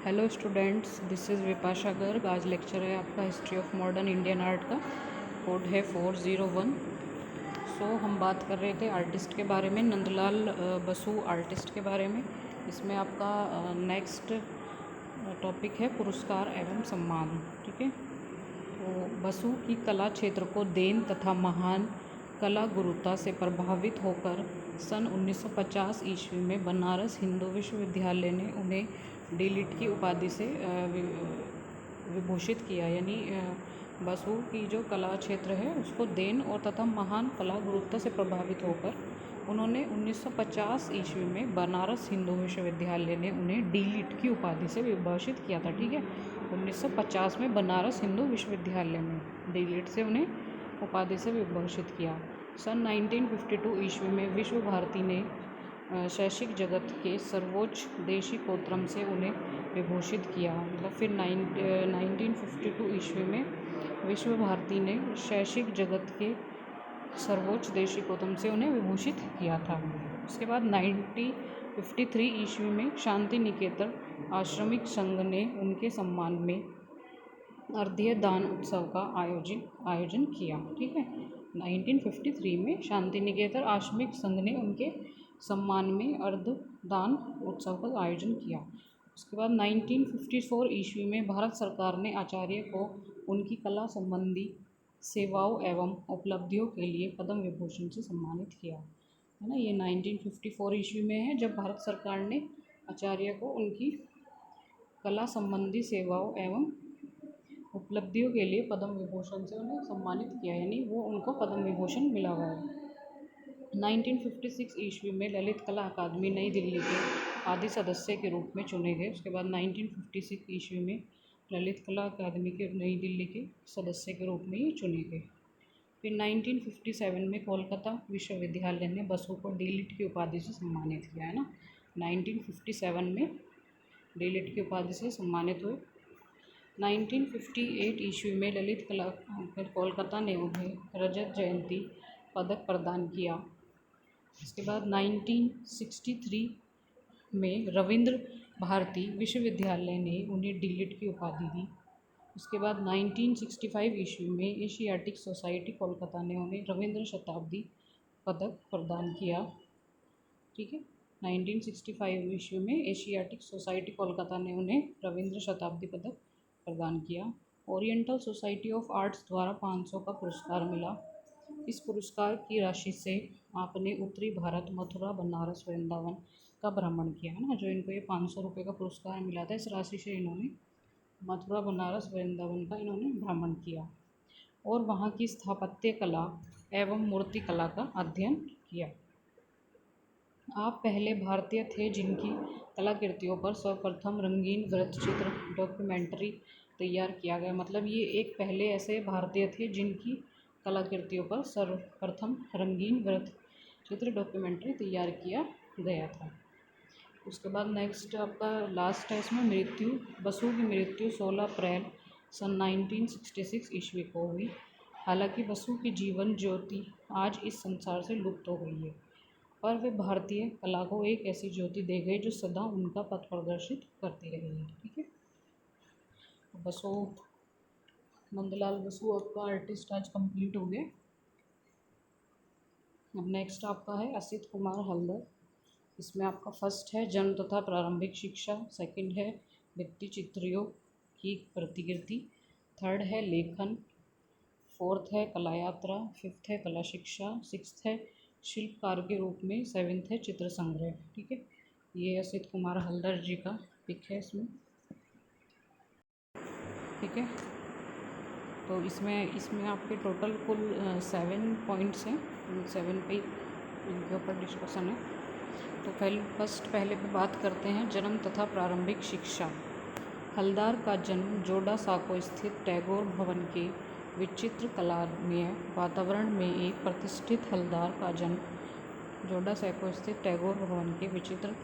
Hello students, this is Vipasha Garg. आज lecture है आपका history of modern Indian art का। कोड है 401। हम बात कर रहे थे आर्टिस्ट के बारे में, नंदलाल बसु आर्टिस्ट के बारे में। इसमें आपका नेक्स्ट टॉपिक है पुरस्कार एवं सम्मान। ठीक है, तो बसु की कला क्षेत्र को देन तथा महान कला गुरुता से प्रभावित होकर सन 1950 ईस्वी में बनारस हिंदू विश्वविद्यालय ने उन्हें डी.लिट की उपाधि से विभूषित किया। यानी बसु की जो कला क्षेत्र है उसको देन और तथा महान कला गुरुता से प्रभावित होकर उन्होंने 1950 ईस्वी में बनारस हिंदू विश्वविद्यालय ने उन्हें डी.लिट की उपाधि से विभूषित किया था। ठीक है, 1950 में बनारस हिंदू विश्वविद्यालय में डी.लिट से उन्हें उपाधि से विभूषित किया। सन 1952 ईस्वी में विश्व भारती ने शैक्षिक जगत के सर्वोच्च देशीकोत्रम से उन्हें विभूषित किया। मतलब फिर 1952 ईस्वी में विश्व भारती ने शैक्षिक जगत के सर्वोच्च देशीकोत्रम से उन्हें विभूषित किया था। उसके बाद 1953 ईस्वी में शांति निकेतन आश्रमिक संघ ने उनके सम्मान में अर्धीय दान उत्सव का आयोजन किया। ठीक है, 1953 में शांति निकेतन आश्रमिक संघ ने उनके सम्मान में अर्धदान उत्सव का आयोजन किया। उसके बाद 1954 ईस्वी में भारत सरकार ने आचार्य को उनकी कला संबंधी सेवाओं एवं उपलब्धियों के लिए पद्म विभूषण से सम्मानित किया, है ना। ये 1954 ईस्वी में है जब भारत सरकार ने आचार्य को उनकी कला संबंधी सेवाओं एवं उपलब्धियों के लिए पद्म विभूषण से उन्हें सम्मानित किया, यानी वो उनको पद्म विभूषण मिला हुआ है। 1956 ईस्वी में ललित कला अकादमी नई दिल्ली के आदि सदस्य के रूप में चुने गए। उसके बाद 1956 ईस्वी में ललित कला अकादमी के नई दिल्ली के सदस्य के रूप में ये चुने गए। फिर 1957 में कोलकाता विश्वविद्यालय ने बसु को डी.लिट की उपाधि से सम्मानित किया, है ना। 1957 में डी.लिट की उपाधि से सम्मानित हुए। 1958 ईस्वी में ललित कला कोलकाता ने उन्हें रजत जयंती पदक प्रदान किया। इसके बाद 1963 में रविंद्र भारती विश्वविद्यालय ने उन्हें डी.लिट की उपाधि दी। उसके बाद 1965 ईस्वी में एशियाटिक सोसाइटी कोलकाता ने उन्हें रविंद्र शताब्दी पदक प्रदान किया। ठीक है, 1965 ईस्वी में एशियाटिक सोसाइटी कोलकाता ने उन्हें रविंद्र शताब्दी पदक प्रदान किया। ओरिएंटल सोसाइटी ऑफ आर्ट्स द्वारा 500 का पुरस्कार मिला। इस पुरस्कार की राशि से आपने उत्तरी भारत, मथुरा, बनारस, वृंदावन का भ्रमण किया, है ना। जो इनको ये 500 रुपये का पुरस्कार मिला था, इस राशि से इन्होंने मथुरा, बनारस, वृंदावन का इन्होंने भ्रमण किया और वहाँ की स्थापत्य कला एवं मूर्ति कला का अध्ययन किया। आप पहले भारतीय थे जिनकी कलाकृतियों पर सर्वप्रथम रंगीन वृत्त चित्र डॉक्यूमेंट्री तैयार किया गया। मतलब ये एक पहले ऐसे भारतीय थे जिनकी कलाकृतियों पर सर्वप्रथम रंगीन वृत्त चित्र डॉक्यूमेंट्री तैयार किया गया था। उसके बाद नेक्स्ट आपका लास्ट है इसमें मृत्यु। बसु की मृत्यु 16 अप्रैल सन 1966 ईस्वी को हुई। हालांकि बसु की जीवन ज्योति आज इस संसार से लुप्त हो गई है, पर वे भारतीय कला को एक ऐसी ज्योति दे गए जो सदा उनका पथ प्रदर्शित करती रहेगी। ठीक है, बसु नंदलाल बसु आपका आर्टिस्ट आज कंप्लीट हो गया। अब नेक्स्ट आपका है असित कुमार हल्दर। इसमें आपका फर्स्ट है जन्म तथा प्रारंभिक शिक्षा, सेकंड है भित्ति चित्रियों की प्रतिकृति, थर्ड है लेखन, फोर्थ है कला यात्रा, फिफ्थ है कला शिक्षा, सिक्स्थ है शिल्पकार के रूप में, सेवेंथ है चित्र संग्रह। ठीक है, ये असित कुमार हल्दर जी का पिक है इसमें। ठीक है, तो इसमें आपके टोटल कुल 7 पॉइंट्स हैं, 7 पे इनके ऊपर डिस्कशन है। तो पहले पे बात करते हैं जन्म तथा प्रारंभिक शिक्षा। हल्दर का जन्म जोड़ा साको स्थित टैगोर भवन के विचित्र कलामय वातावरण में एक प्रतिष्ठित हल्दर का जन्म जोड़ा साको स्थित टैगोर भवन के विचित्र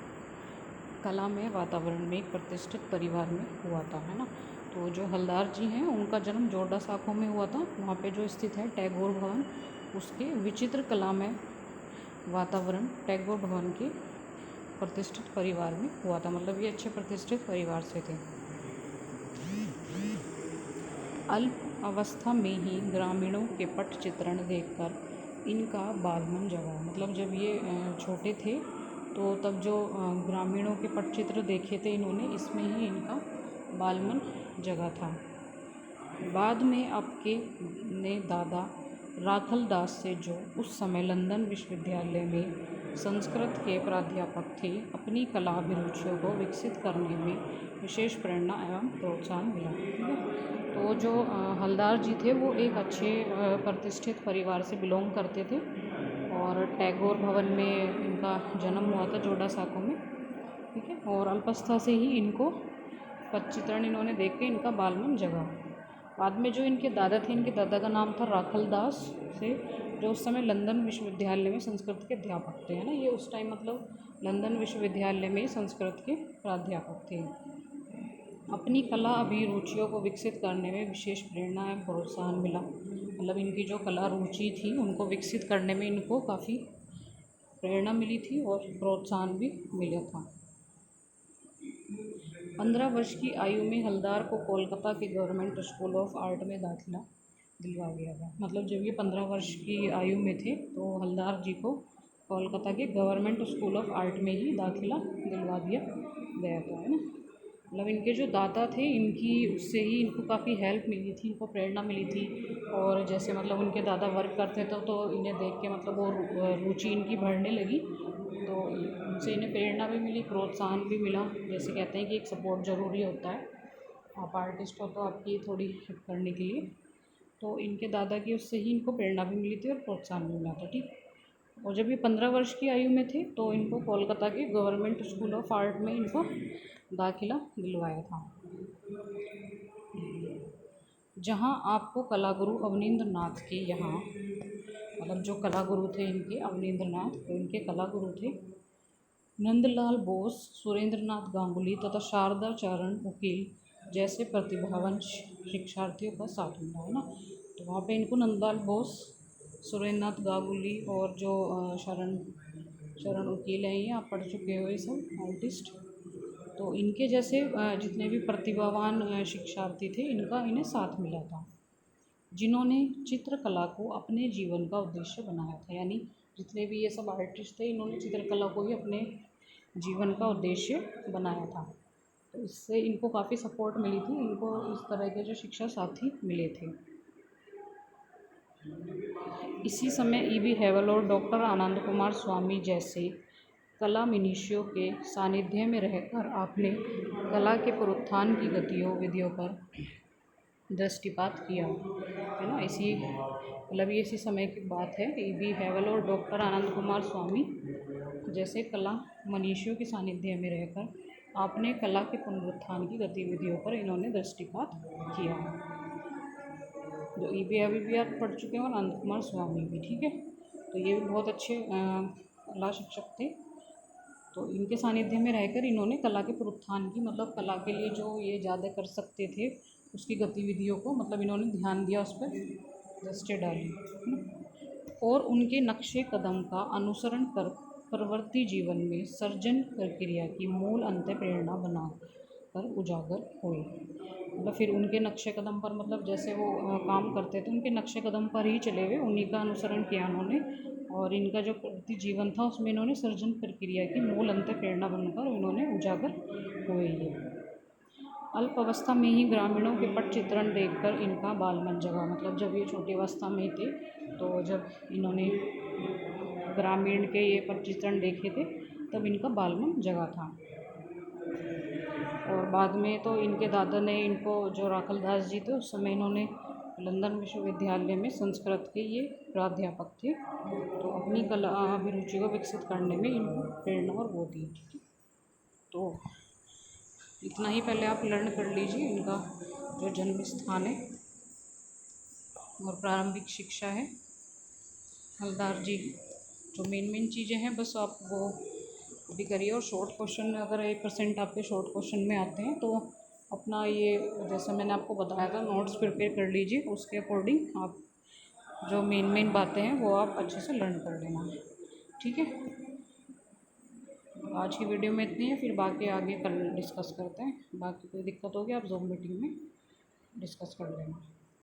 कलामय वातावरण में एक प्रतिष्ठित परिवार में हुआ था, है ना। तो जो हल्दर जी हैं उनका जन्म जोड़ा साको में हुआ था। वहाँ पे जो स्थित है टैगोर भवन, उसके विचित्र कलामय वातावरण टैगोर भवन के प्रतिष्ठित परिवार में हुआ था, मतलब ये अच्छे प्रतिष्ठित परिवार से थे। अल्प अवस्था में ही ग्रामीणों के पट चित्रण देखकर इनका बालमन जगा, मतलब जब ये छोटे थे तो तब जो ग्रामीणों के पटचित्र देखे थे इन्होंने, इसमें ही इनका बालमन जगा था। बाद में आपके ने दादा राखल दास से, जो उस समय लंदन विश्वविद्यालय में संस्कृत के प्राध्यापक थे, अपनी कला अभिरुचियों को विकसित करने में विशेष प्रेरणा एवं प्रोत्साहन मिला। तो जो हलदार जी थे वो एक अच्छे प्रतिष्ठित परिवार से बिलोंग करते थे और टैगोर भवन में इनका जन्म हुआ था, जोड़ासांको में, ठीक है। और अल्पस्था से ही इनको पटचित्रण इन्होंने देख के इनका बालमन जगा। बाद में जो इनके दादा थे, इनके दादा का नाम था राखल दास से, जो उस समय लंदन विश्वविद्यालय में संस्कृत के अध्यापक थे, है ना। ये उस टाइम मतलब लंदन विश्वविद्यालय में संस्कृत के प्राध्यापक थे। अपनी कला अभिरुचियों को विकसित करने में विशेष प्रेरणा एवं प्रोत्साहन मिला, मतलब इनकी जो कला रुचि थी उनको विकसित करने में इनको काफ़ी प्रेरणा मिली थी और प्रोत्साहन भी मिला था। 15 वर्ष की आयु में हलदार को कोलकाता के गवर्नमेंट स्कूल ऑफ आर्ट में दाखिला दिलवा दिया गया, मतलब जब ये 15 वर्ष की आयु में थे तो हलदार जी को कोलकाता के गवर्नमेंट स्कूल ऑफ आर्ट में ही दाखिला दिलवा दिया गया था, है ना। मतलब इनके जो दादा थे, इनकी उससे ही इनको काफ़ी हेल्प मिली थी, इनको प्रेरणा मिली थी। और जैसे मतलब उनके दादा वर्क करते थे तो इन्हें देख के मतलब वो रुचि इनकी बढ़ने लगी, तो उनसे इन्हें प्रेरणा भी मिली, प्रोत्साहन भी मिला। जैसे कहते हैं कि एक सपोर्ट ज़रूरी होता है, आप आर्टिस्ट हो तो आपकी थोड़ी हेल्प करने के लिए, तो इनके दादा की उससे ही इनको प्रेरणा भी मिली थी और प्रोत्साहन भी मिला था, ठीक। और जब ये 15 वर्ष की आयु में थे तो इनको कोलकाता के गवर्नमेंट स्कूल ऑफ आर्ट में इनको दाखिला दिलवाया था, जहां आपको कलागुरु अवनींद्र नाथ के यहाँ, मतलब जो कलागुरु थे इनके अवनींद्र नाथ, तो इनके कलागुरु थे नंदलाल बोस, सुरेंद्रनाथ गांगुली तथा शारदा चरण उकील जैसे प्रतिभावान शिक्षार्थियों का साथ मिला, है ना। तो वहाँ पे इनको नंदलाल बोस, सुरेंद्रनाथ गांगुली और जो शरण उकील हैं, ये आप पढ़ चुके हो ये सब आर्टिस्ट। तो इनके जैसे जितने भी प्रतिभावान शिक्षार्थी थे, इन्हें साथ मिला था, जिन्होंने चित्रकला को अपने जीवन का उद्देश्य बनाया था। यानी जितने भी ये सब आर्टिस्ट थे, इन्होंने चित्रकला को ही अपने जीवन का उद्देश्य बनाया था, तो इससे इनको काफ़ी सपोर्ट मिली थी, इनको इस तरह के जो शिक्षा साथी मिले थे। इसी समय ई.बी. हैवल और डॉक्टर आनंद कुमार स्वामी जैसे कला मनीषियों के सानिध्य में रहकर आपने कला के पुनरुत्थान की गतिविधियों पर दृष्टिपात किया, है ना। इसी मतलब ये इसी समय की बात है। ई.बी. हैवल और डॉक्टर आनंद कुमार स्वामी जैसे कला मनीषियों के सानिध्य में रहकर आपने कला के पुनरुत्थान की गतिविधियों पर इन्होंने दृष्टिपात किया। जो ई.बी. हैवल भी आप पढ़ चुके हैं और आनंद कुमार स्वामी भी, ठीक है। तो ये भी बहुत अच्छे कला शिक्षक थे। तो इनके सानिध्य में रहकर इन्होंने कला के पुनरुत्थान की, मतलब कला के लिए जो ये ज़्यादा कर सकते थे उसकी गतिविधियों को, मतलब इन्होंने ध्यान दिया, उस पर दृष्टि डाली, और उनके नक्शे कदम का अनुसरण कर प्रवृत्ति जीवन में सर्जन प्रक्रिया की मूल अंत प्रेरणा बनाकर उजागर हुए। मतलब फिर उनके नक्शे कदम पर, मतलब जैसे वो काम करते थे उनके नक्शे कदम पर ही चले हुए, उन्हीं का अनुसरण किया उन्होंने, और इनका जो प्रवृत्ति जीवन था उसमें इन्होंने सर्जन प्रक्रिया की मूल अंत प्रेरणा बनकर इन्होंने उजागर हुए। ये अल्प अवस्था में ही ग्रामीणों के पट चित्रण देखकर इनका बालमन जगा, मतलब जब ये छोटी अवस्था में थे तो जब इन्होंने ग्रामीण के ये पट चित्रण देखे थे तब इनका बालमन जगा था। और बाद में तो इनके दादा ने इनको, जो राखल दास जी थे उस समय इन्होंने लंदन विश्वविद्यालय में संस्कृत के ये प्राध्यापक थे, तो अपनी कला अभिरुचि को विकसित करने में इनको प्रेरणा और वो दी, ठीक है। तो इतना ही पहले आप लर्न कर लीजिए इनका जो जन्म स्थान है और प्रारंभिक शिक्षा है हलदार जी, जो मेन चीज़ें हैं बस आप वो भी करिए। और शॉर्ट क्वेश्चन अगर 1% आपके शॉर्ट क्वेश्चन में आते हैं तो अपना ये, जैसा मैंने आपको बताया था, नोट्स प्रिपेयर कर लीजिए, उसके अकॉर्डिंग आप जो मेन बातें हैं वो आप अच्छे से लर्न कर लेना, ठीक है। आज की वीडियो में इतनी है, फिर बाकी आगे कल डिस्कस करते हैं। बाकी कोई दिक्कत होगी आप ज़ूम मीटिंग में डिस्कस कर लेना।